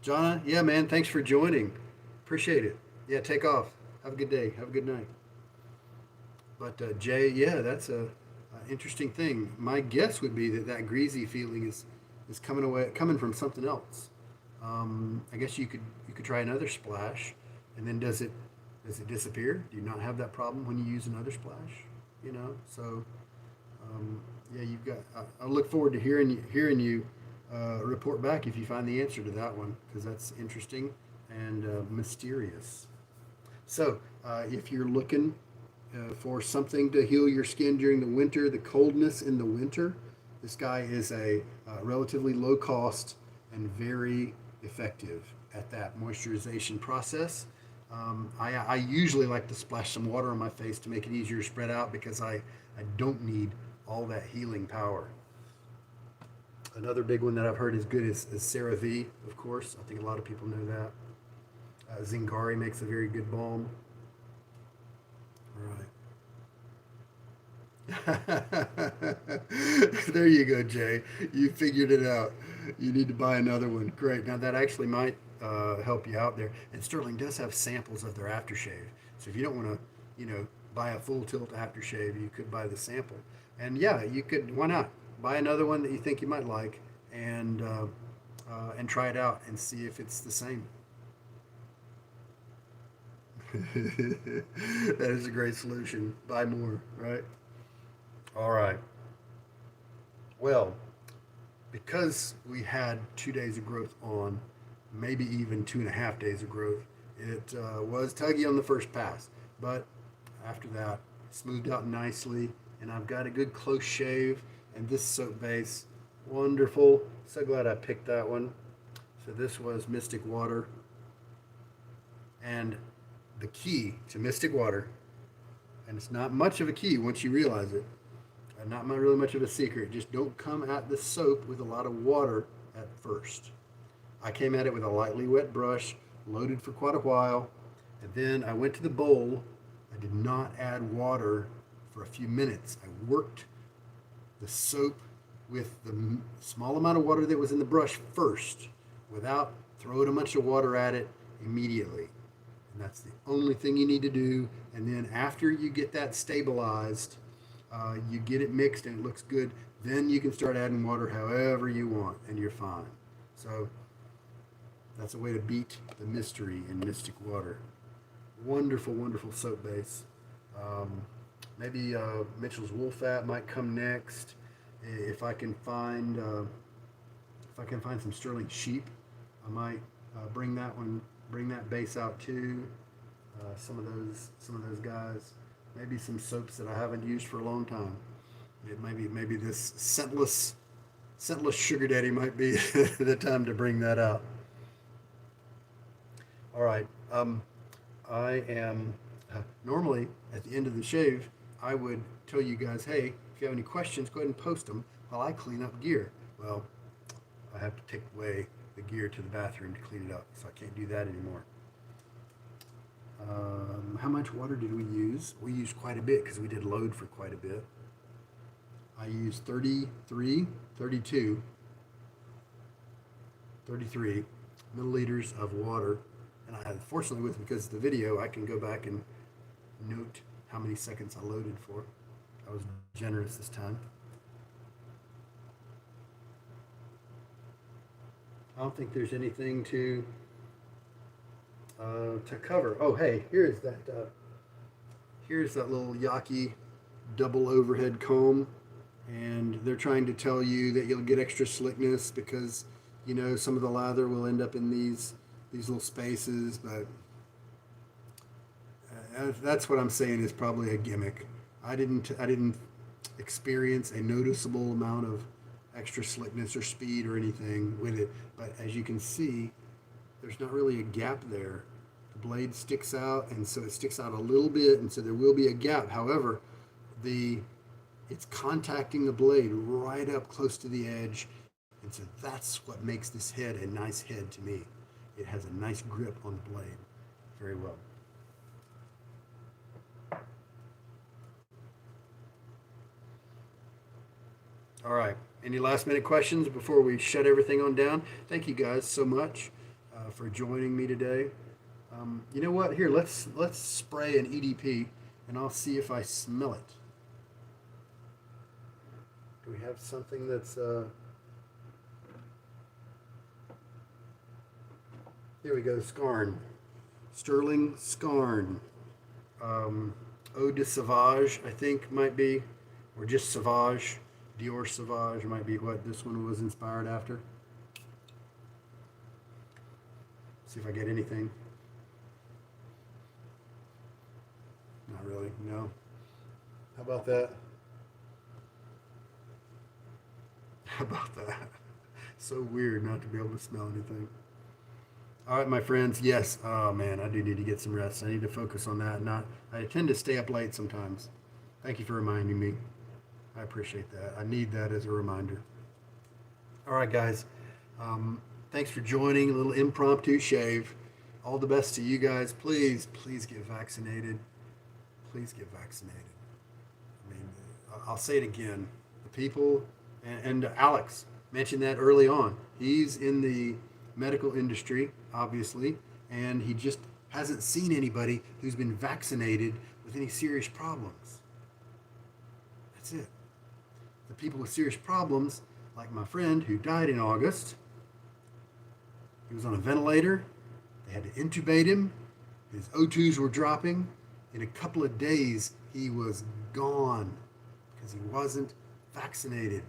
Jonna, yeah, man, thanks for joining. Appreciate it. Yeah, take off. Have a good day. Have a good night. But Jay, yeah, that's a interesting thing. My guess would be that greasy feeling is coming from something else. I guess you could try another splash, and then does it disappear? Do you not have that problem when you use another splash? So yeah, you've got. I look forward to hearing you report back if you find the answer to that one, because that's interesting and mysterious. So, if you're looking for something to heal your skin during the winter, the coldness in the winter, this guy is a relatively low cost and very effective at that moisturization process. I usually like to splash some water on my face to make it easier to spread out because I don't need all that healing power. Another big one that I've heard is good is CeraVe, of course. I think a lot of people know that. Zingari makes a very good balm. Right. There you go, Jay. You figured it out. You need to buy another one. Great. Now that actually might help you out there. And Stirling does have samples of their aftershave. So if you don't want to, buy a full tilt aftershave, you could buy the sample. And yeah, you could. Why not buy another one that you think you might like, and try it out and see if it's the same. That is a great solution. Buy more, right? All right. Well, because we had 2 days of growth on, maybe even 2.5 days of growth, it was tuggy on the first pass. But after that, smoothed out nicely, and I've got a good close shave. And this soap base, wonderful. So glad I picked that one. So this was Mystic Water. And the key to Mystic Water, and it's not much of a key once you realize it, and not really much of a secret, just don't come at the soap with a lot of water at first. I came at it with a lightly wet brush, loaded for quite a while, and then I went to the bowl. I did not add water for a few minutes. I worked the soap with the small amount of water that was in the brush first, without throwing a bunch of water at it immediately. And that's the only thing you need to do. And then after you get that stabilized, you get it mixed and it looks good, then you can start adding water however you want, and you're fine. So that's a way to beat the mystery in Mystic Water. Wonderful, wonderful soap base. Maybe Mitchell's Wool Fat might come next. If I can find some Sterling Sheep, I might bring that base out too. Some of those guys. Maybe some soaps that I haven't used for a long time. Maybe this scentless sugar daddy might be the time to bring that out. All right. I am normally at the end of the shave, I would tell you guys, hey, if you have any questions, go ahead and post them while I clean up gear. Well, I have to take away the gear to the bathroom to clean it up, so I can't do that anymore. How much water did we use? We used quite a bit because we did load for quite a bit. I used 33 milliliters of water. And fortunately, because of the video, I can go back and note how many seconds I loaded for. I was generous this time. I don't think there's anything to cover. Oh, hey, here's that little Yaki double overhead comb, and they're trying to tell you that you'll get extra slickness because some of the lather will end up in these little spaces, but that's what I'm saying is probably a gimmick. I didn't experience a noticeable amount of extra slickness or speed or anything with it, but as you can see, there's not really a gap there. The blade sticks out, and so it sticks out a little bit, and so there will be a gap. However, it's contacting the blade right up close to the edge, and so that's what makes this head a nice head to me. It has a nice grip on the blade. Very well. All right. Any last minute questions before we shut everything on down? Thank you guys so much for joining me today. You know what? Here, let's spray an EDP, and I'll see if I smell it. Do we have something that's... Here we go, Scarn. Sterling Scarn. Eau de Sauvage, I think, might be. Or just Sauvage. Dior Sauvage might be what this one was inspired after. See if I get anything. Not really, no. How about that? How about that? So weird not to be able to smell anything. All right, my friends. Yes. Oh man, I do need to get some rest. I need to focus on that. Not. I tend to stay up late sometimes. Thank you for reminding me. I appreciate that. I need that as a reminder. All right, guys. Thanks for joining. A little impromptu shave. All the best to you guys. Please, please get vaccinated. Please get vaccinated. I mean, I'll say it again. The people, and Alex mentioned that early on. He's in the medical industry, obviously, and he just hasn't seen anybody who's been vaccinated with any serious problems. That's it. The people with serious problems, like my friend who died in August, he was on a ventilator. They had to intubate him. His O2s were dropping. In a couple of days, he was gone because he wasn't vaccinated.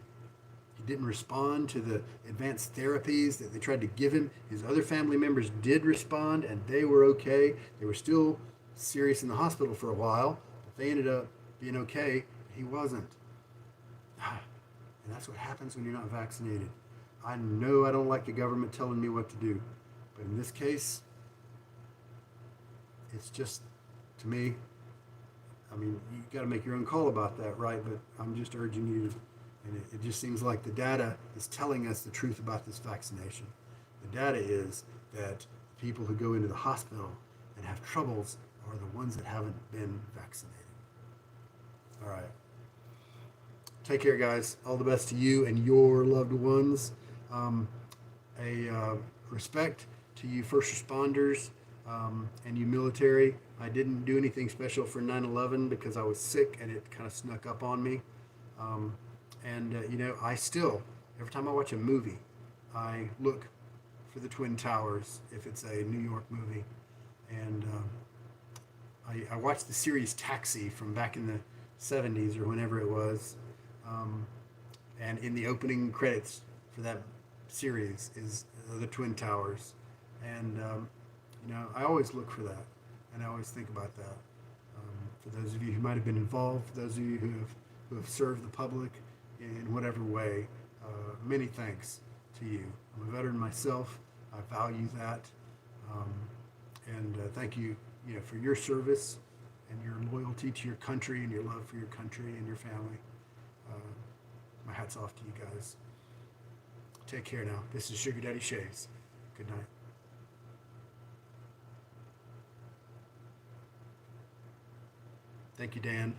He didn't respond to the advanced therapies that they tried to give him. His other family members did respond, and they were okay. They were still serious in the hospital for a while, but they ended up being okay. He wasn't. And that's what happens when you're not vaccinated. I know I don't like the government telling me what to do, but in this case, it's just, to me, I mean, you got to make your own call about that, right? But I'm just urging you to, and it just seems like the data is telling us the truth about this vaccination. The data is that people who go into the hospital and have troubles are the ones that haven't been vaccinated. All right. Take care, guys. All the best to you and your loved ones. Respect to you first responders and you military. I didn't do anything special for 9/11 because I was sick and it kind of snuck up on me. I still, every time I watch a movie, I look for the Twin Towers if it's a New York movie. And I watched the series Taxi from back in the 70s or whenever it was. And in the opening credits for that series is the Twin Towers. And, I always look for that. And I always think about that. For those of you who might have been involved, for those of you who have served the public in whatever way, many thanks to you. I'm a veteran myself. I value that. Thank you, for your service and your loyalty to your country and your love for your country and your family. My hat's off to you guys. Take care now. This is Sugar Daddy Shaves. Good night. Thank you, Dan.